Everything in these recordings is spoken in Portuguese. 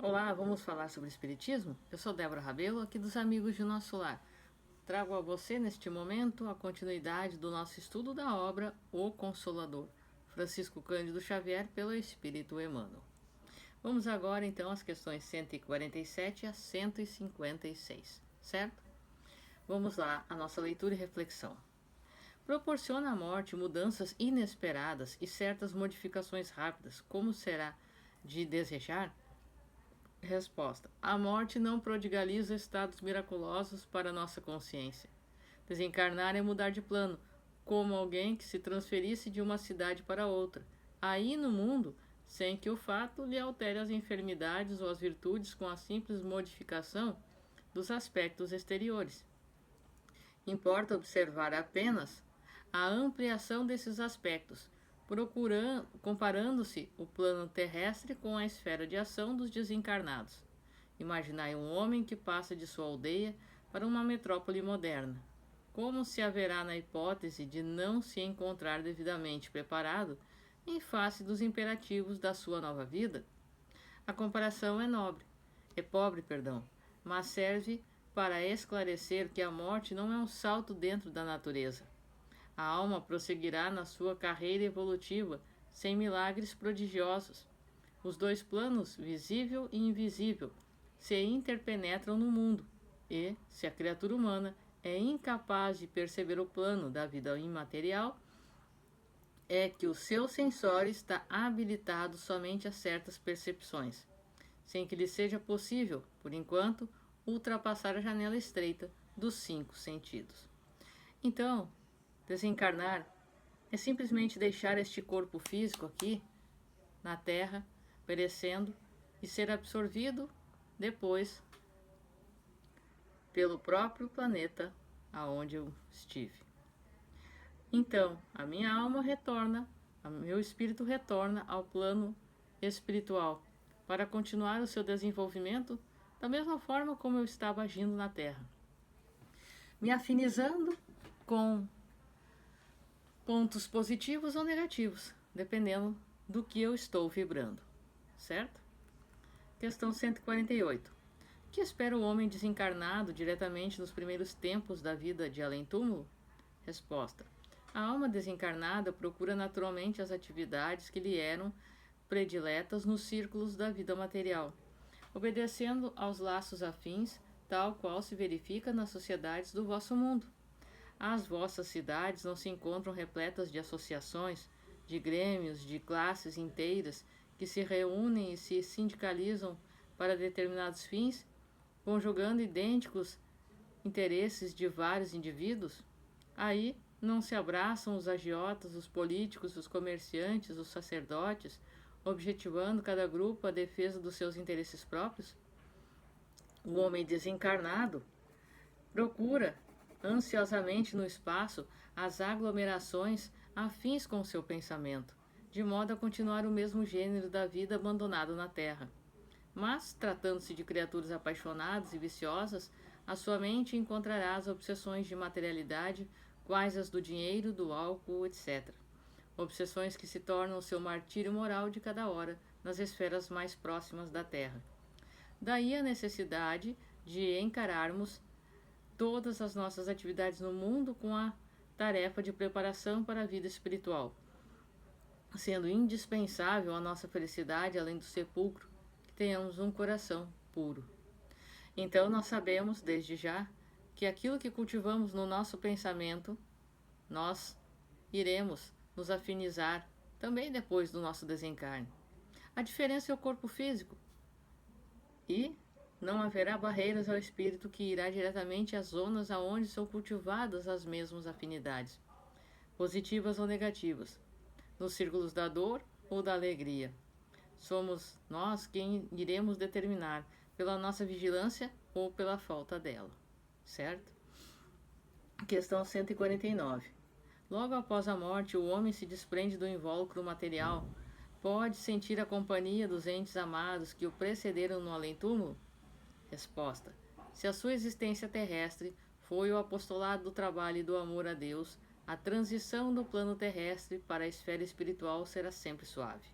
Olá, vamos falar sobre Espiritismo? Eu sou Débora Rabelo, aqui dos Amigos de Nosso Lar. Trago a você, neste momento, a continuidade do nosso estudo da obra O Consolador, Francisco Cândido Xavier, pelo Espírito Emmanuel. Vamos agora, então, às questões 147 a 156, certo? Vamos lá, a nossa leitura e reflexão. Proporciona à morte mudanças inesperadas e certas modificações rápidas, como será de desejar? Resposta: a morte não prodigaliza estados miraculosos para nossa consciência. Desencarnar é mudar de plano, como alguém que se transferisse de uma cidade para outra, aí no mundo, sem que o fato lhe altere as enfermidades ou as virtudes com a simples modificação dos aspectos exteriores. Importa observar apenas a ampliação desses aspectos, comparando-se o plano terrestre com a esfera de ação dos desencarnados. Imaginai um homem que passa de sua aldeia para uma metrópole moderna. Como se haverá na hipótese de não se encontrar devidamente preparado em face dos imperativos da sua nova vida? A comparação é pobre, mas serve para esclarecer que a morte não é um salto dentro da natureza. A alma prosseguirá na sua carreira evolutiva sem milagres prodigiosos. Os dois planos, visível e invisível, se interpenetram no mundo, e, se a criatura humana é incapaz de perceber o plano da vida imaterial, é que o seu sensório está habilitado somente a certas percepções, sem que lhe seja possível, por enquanto, ultrapassar a janela estreita dos 5 sentidos. Então, desencarnar é simplesmente deixar este corpo físico aqui, na Terra, perecendo e ser absorvido depois pelo próprio planeta aonde eu estive. Então, a minha alma retorna, o meu espírito retorna ao plano espiritual para continuar o seu desenvolvimento da mesma forma como eu estava agindo na Terra, me afinizando com pontos positivos ou negativos, dependendo do que eu estou vibrando, certo? Questão 148. O que espera o homem desencarnado diretamente nos primeiros tempos da vida de além-túmulo? Resposta: a alma desencarnada procura naturalmente as atividades que lhe eram prediletas nos círculos da vida material, obedecendo aos laços afins, tal qual se verifica nas sociedades do vosso mundo. As vossas cidades não se encontram repletas de associações, de grêmios, de classes inteiras que se reúnem e se sindicalizam para determinados fins, conjugando idênticos interesses de vários indivíduos? Aí não se abraçam os agiotas, os políticos, os comerciantes, os sacerdotes, objetivando cada grupo a defesa dos seus interesses próprios? O homem desencarnado procura ansiosamente no espaço as aglomerações afins com seu pensamento, de modo a continuar o mesmo gênero da vida abandonado na Terra. Mas, tratando-se de criaturas apaixonadas e viciosas, a sua mente encontrará as obsessões de materialidade, quais as do dinheiro, do álcool, etc. Obsessões que se tornam o seu martírio moral de cada hora nas esferas mais próximas da Terra. Daí a necessidade de encararmos todas as nossas atividades no mundo com a tarefa de preparação para a vida espiritual, sendo indispensável a nossa felicidade, além do sepulcro, que tenhamos um coração puro. Então nós sabemos, desde já, que aquilo que cultivamos no nosso pensamento, nós iremos nos afinizar também depois do nosso desencarne. A diferença é o corpo físico, e não haverá barreiras ao espírito que irá diretamente às zonas aonde são cultivadas as mesmas afinidades, positivas ou negativas, nos círculos da dor ou da alegria. Somos nós quem iremos determinar pela nossa vigilância ou pela falta dela, certo? Questão 149. Logo após a morte, o homem se desprende do invólucro material. Pode sentir a companhia dos entes amados que o precederam no além-túmulo? Resposta: se a sua existência terrestre foi o apostolado do trabalho e do amor a Deus, a transição do plano terrestre para a esfera espiritual será sempre suave.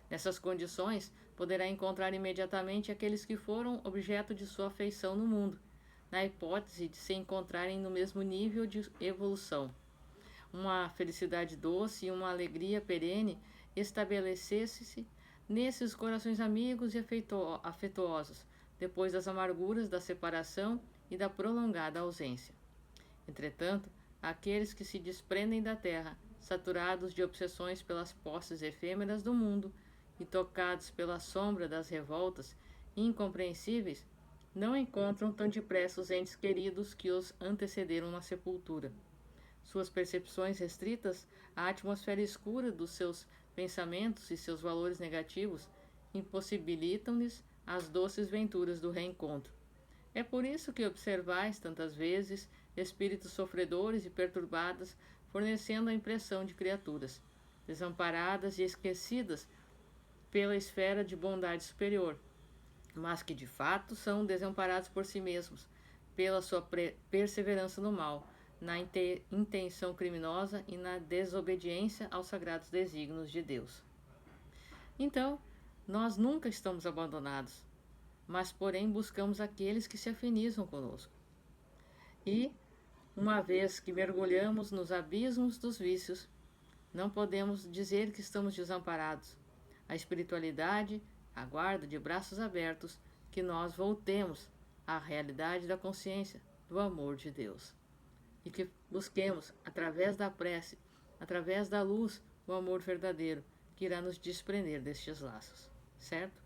Nessas condições, poderá encontrar imediatamente aqueles que foram objeto de sua afeição no mundo, na hipótese de se encontrarem no mesmo nível de evolução. Uma felicidade doce e uma alegria perene estabelecesse-se nesses corações amigos e afetuosos, depois das amarguras da separação e da prolongada ausência. Entretanto, aqueles que se desprendem da terra, saturados de obsessões pelas posses efêmeras do mundo e tocados pela sombra das revoltas incompreensíveis, não encontram tão depressa os entes queridos que os antecederam na sepultura. Suas percepções restritas à atmosfera escura dos seus pensamentos e seus valores negativos impossibilitam-lhes as doces venturas do reencontro. É por isso que observais tantas vezes espíritos sofredores e perturbados fornecendo a impressão de criaturas desamparadas e esquecidas pela esfera de bondade superior, mas que de fato são desamparados por si mesmos, pela sua perseverança no mal, na intenção criminosa e na desobediência aos sagrados desígnios de Deus. Então, nós nunca estamos abandonados, mas porém buscamos aqueles que se afinizam conosco. E, uma vez que mergulhamos nos abismos dos vícios, não podemos dizer que estamos desamparados. A espiritualidade aguarda de braços abertos que nós voltemos à realidade da consciência, do amor de Deus. E que busquemos, através da prece, através da luz, o amor verdadeiro, que irá nos desprender destes laços. Certo?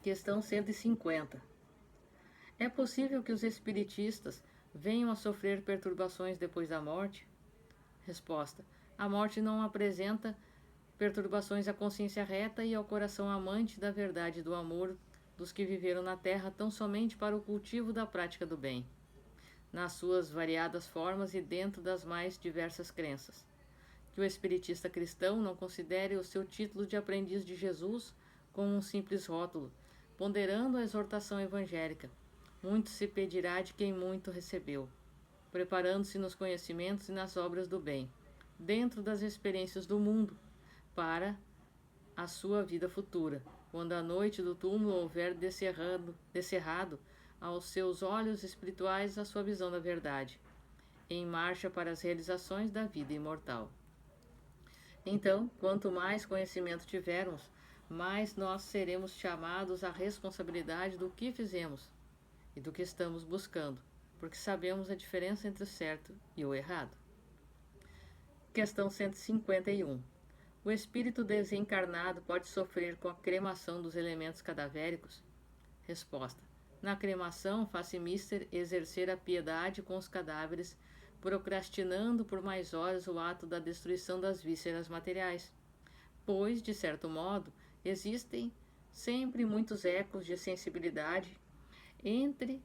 Questão 150. É possível que os espiritistas venham a sofrer perturbações depois da morte? Resposta. A morte não apresenta perturbações à consciência reta e ao coração amante da verdade e do amor dos que viveram na terra tão somente para o cultivo da prática do bem, nas suas variadas formas e dentro das mais diversas crenças. Que o espiritista cristão não considere o seu título de aprendiz de Jesus como um simples rótulo, ponderando a exortação evangélica. Muito se pedirá de quem muito recebeu, preparando-se nos conhecimentos e nas obras do bem, dentro das experiências do mundo, para a sua vida futura, quando a noite do túmulo houver descerrado aos seus olhos espirituais a sua visão da verdade, em marcha para as realizações da vida imortal. Então, quanto mais conhecimento tivermos, mais nós seremos chamados à responsabilidade do que fizemos e do que estamos buscando, porque sabemos a diferença entre o certo e o errado. Questão 151. O espírito desencarnado pode sofrer com a cremação dos elementos cadavéricos? Resposta. Na cremação, faz-se mister exercer a piedade com os cadáveres, procrastinando por mais horas o ato da destruição das vísceras materiais, pois, de certo modo, existem sempre muitos ecos de sensibilidade entre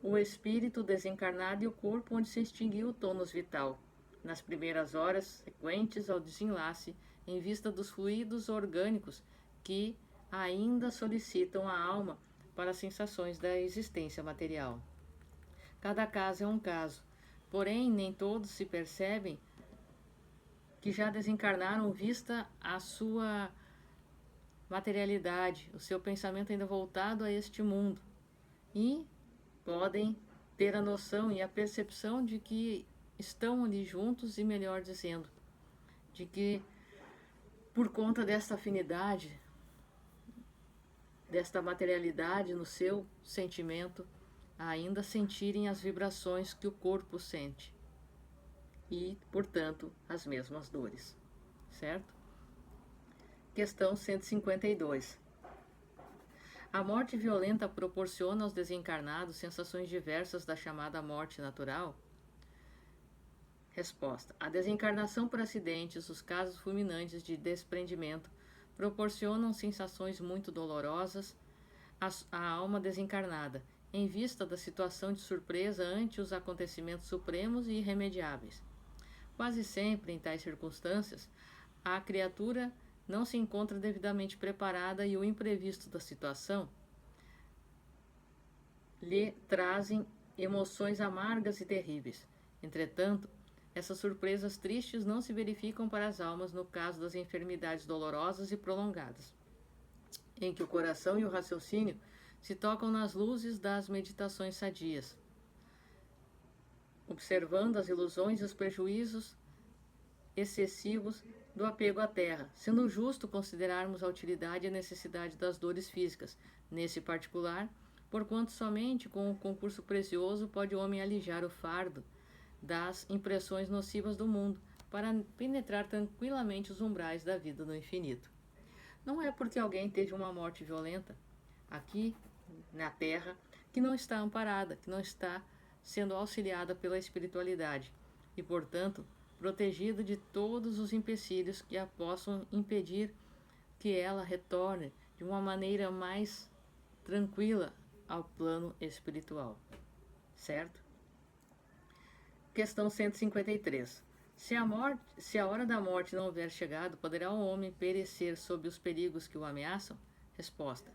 o espírito desencarnado e o corpo onde se extinguiu o tônus vital, nas primeiras horas sequentes ao desenlace, em vista dos fluidos orgânicos que ainda solicitam a alma para as sensações da existência material. Cada caso é um caso, porém nem todos se percebem que já desencarnaram vista a sua materialidade, o seu pensamento ainda voltado a este mundo, e podem ter a noção e a percepção de que estão ali juntos e, melhor dizendo, de que por conta desta afinidade, desta materialidade no seu sentimento, ainda sentirem as vibrações que o corpo sente e, portanto, as mesmas dores. Certo? Questão 152. A morte violenta proporciona aos desencarnados sensações diversas da chamada morte natural? Resposta. A desencarnação por acidentes, os casos fulminantes de desprendimento, proporcionam sensações muito dolorosas à alma desencarnada, em vista da situação de surpresa ante os acontecimentos supremos e irremediáveis. Quase sempre, em tais circunstâncias, a criatura não se encontra devidamente preparada e o imprevisto da situação lhe trazem emoções amargas e terríveis. Entretanto, Essas surpresas tristes não se verificam para as almas no caso das enfermidades dolorosas e prolongadas, em que o coração e o raciocínio se tocam nas luzes das meditações sadias, observando as ilusões e os prejuízos excessivos do apego à terra, sendo justo considerarmos a utilidade e a necessidade das dores físicas, nesse particular, porquanto somente com o concurso precioso pode o homem alijar o fardo das impressões nocivas do mundo, para penetrar tranquilamente os umbrais da vida no infinito. Não é porque alguém teve uma morte violenta aqui na Terra que não está amparada, que não está sendo auxiliada pela espiritualidade e, portanto, protegida de todos os empecilhos que a possam impedir que ela retorne de uma maneira mais tranquila ao plano espiritual. Certo? Questão 153. Se a hora da morte não houver chegado, poderá o homem perecer sob os perigos que o ameaçam? Resposta.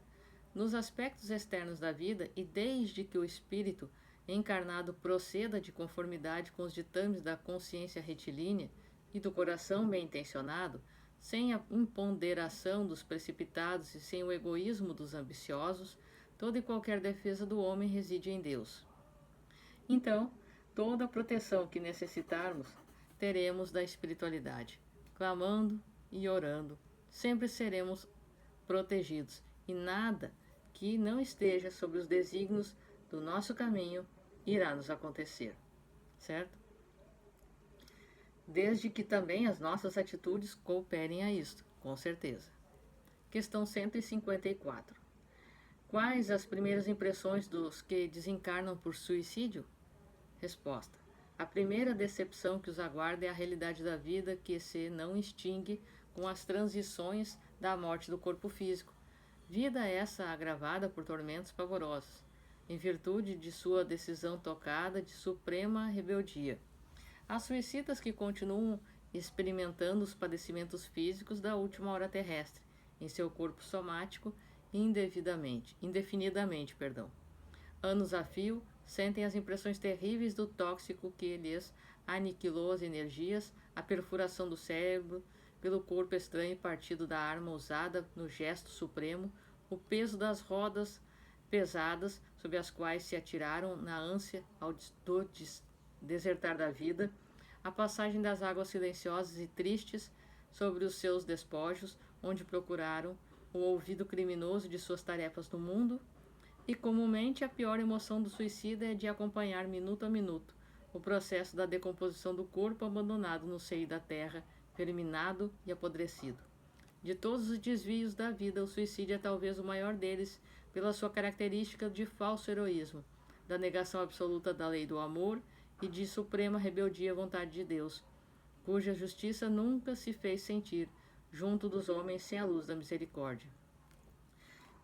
Nos aspectos externos da vida, e desde que o espírito encarnado proceda de conformidade com os ditames da consciência retilínea e do coração bem-intencionado, sem a imponderação dos precipitados e sem o egoísmo dos ambiciosos, toda e qualquer defesa do homem reside em Deus. Então, toda a proteção que necessitarmos, teremos da espiritualidade. Clamando e orando, sempre seremos protegidos, e nada que não esteja sobre os desígnios do nosso caminho irá nos acontecer. Certo? Desde que também as nossas atitudes cooperem a isto, com certeza. Questão 154. Quais as primeiras impressões dos que desencarnam por suicídio? Resposta. A primeira decepção que os aguarda é a realidade da vida que se não extingue com as transições da morte do corpo físico. Vida essa agravada por tormentos pavorosos, em virtude de sua decisão tocada de suprema rebeldia. Há suicidas que continuam experimentando os padecimentos físicos da última hora terrestre, em seu corpo somático, indefinidamente. Anos a fio, sentem as impressões terríveis do tóxico que lhes aniquilou as energias, a perfuração do cérebro pelo corpo estranho partido da arma usada no gesto supremo, o peso das rodas pesadas sob as quais se atiraram na ânsia do desertar da vida, a passagem das águas silenciosas e tristes sobre os seus despojos, onde procuraram o ouvido criminoso de suas tarefas no mundo. E comumente a pior emoção do suicida é de acompanhar minuto a minuto o processo da decomposição do corpo abandonado no seio da terra, verminado e apodrecido. De todos os desvios da vida, o suicídio é talvez o maior deles pela sua característica de falso heroísmo, da negação absoluta da lei do amor e de suprema rebeldia à vontade de Deus, cuja justiça nunca se fez sentir junto dos homens sem a luz da misericórdia.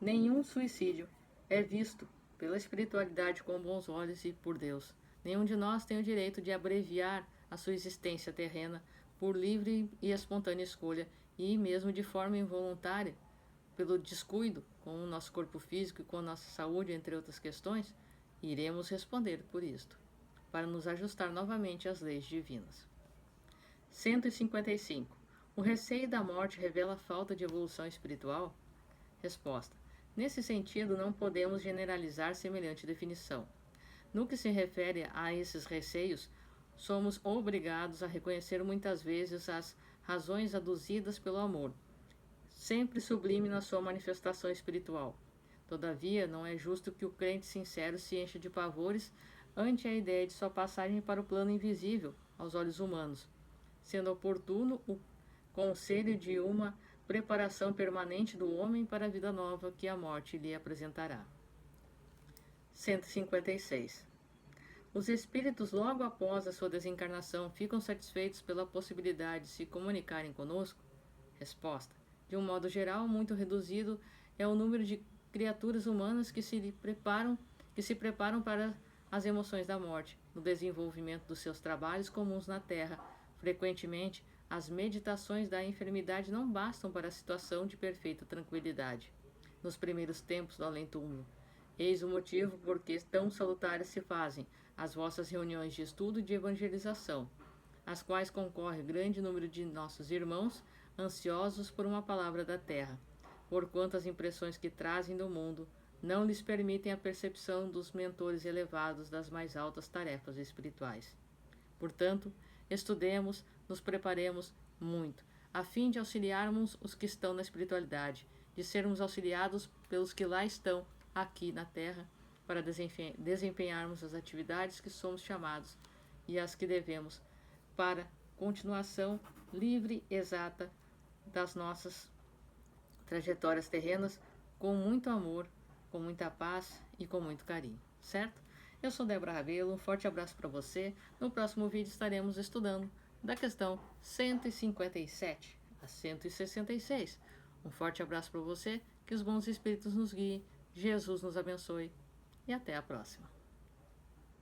Nenhum suicídio é visto pela espiritualidade com bons olhos e por Deus. Nenhum de nós tem o direito de abreviar a sua existência terrena por livre e espontânea escolha e mesmo de forma involuntária, pelo descuido com o nosso corpo físico e com a nossa saúde, entre outras questões. Iremos responder por isto, para nos ajustar novamente às leis divinas. 155. O receio da morte revela falta de evolução espiritual? Resposta. Nesse sentido, não podemos generalizar semelhante definição. No que se refere a esses receios, somos obrigados a reconhecer muitas vezes as razões aduzidas pelo amor, sempre sublime na sua manifestação espiritual. Todavia, não é justo que o crente sincero se encha de pavores ante a ideia de sua passagem para o plano invisível aos olhos humanos, sendo oportuno o conselho de uma preparação permanente do homem para a vida nova que a morte lhe apresentará. 156. Os espíritos, logo após a sua desencarnação, ficam satisfeitos pela possibilidade de se comunicarem conosco? Resposta. De um modo geral, muito reduzido é o número de criaturas humanas que se preparam para as emoções da morte, no desenvolvimento dos seus trabalhos comuns na Terra. Frequentemente, as meditações da enfermidade não bastam para a situação de perfeita tranquilidade nos primeiros tempos do além-túmulo. Eis o motivo por que tão salutares se fazem as vossas reuniões de estudo e de evangelização. às quais concorre grande número de nossos irmãos, ansiosos por uma palavra da terra, porquanto as impressões que trazem do mundo não lhes permitem a percepção dos mentores elevados das mais altas tarefas espirituais. Portanto, estudemos, nos preparemos muito, a fim de auxiliarmos os que estão na espiritualidade, de sermos auxiliados pelos que lá estão, aqui na Terra, para desempenharmos as atividades que somos chamados e as que devemos, para continuação livre e exata das nossas trajetórias terrenas, com muito amor, com muita paz e com muito carinho, certo? Eu sou Débora Rabelo, um forte abraço para você. No próximo vídeo estaremos estudando da questão 157 a 166. Um forte abraço para você, que os bons espíritos nos guiem, Jesus nos abençoe e até a próxima.